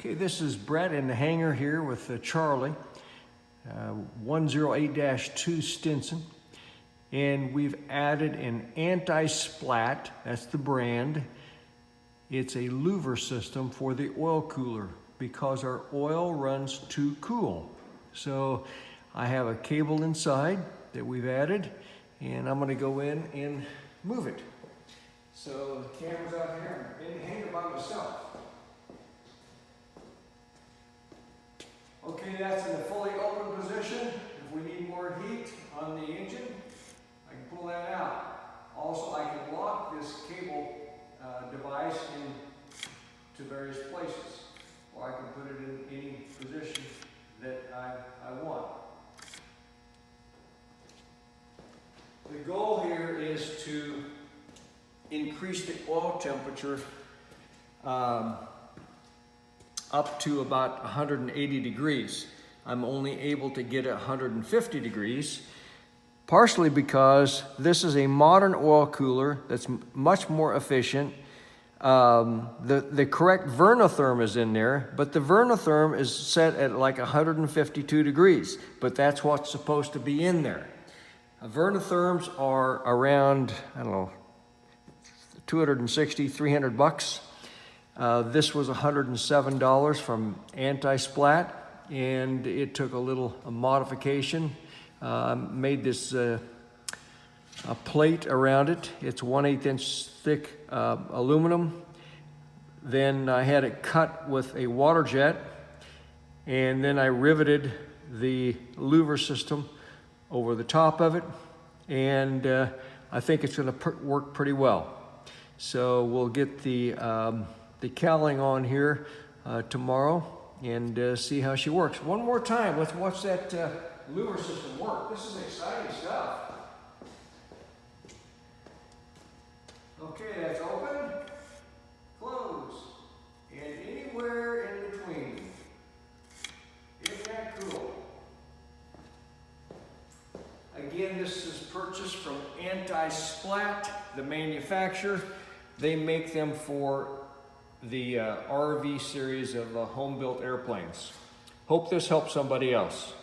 Okay, this is Brett in the hangar here with Charlie, 108-2 Stinson. And we've added an anti-splat, that's the brand. It's a louver system for the oil cooler because our oil runs too cool. So I have a cable inside that we've added, and I'm gonna go in and move it. So the camera's out here, I'm in the hangar by myself. Okay, that's in a fully open position. If we need more heat on the engine, I can pull that out. Also, I can lock this cable device into various places, or I can put it in any position that I want. The goal here is to increase the oil temperature up to about 180 degrees. I'm only able to get 150 degrees, partially because this is a modern oil cooler that's much more efficient. The correct vernotherm is in there, but the vernotherm is set at like 152 degrees, but that's what's supposed to be in there. Vernotherms are around, I don't know, 260, 300 bucks. This was $107 from Anti-Splat, and it took a little modification. Made this a plate around it. It's 1/8 inch thick aluminum. Then I had it cut with a water jet, and then I riveted the louver system over the top of it, and I think it's going to work pretty well. So we'll get the cowling on here tomorrow and see how she works. One more time, let's watch that louver system work. This is exciting stuff. Okay, that's open, close, and anywhere in between. Isn't that cool? Again, this is purchased from Anti-Splat, the manufacturer. They make them for the RV series of home-built airplanes. Hope this helps somebody else.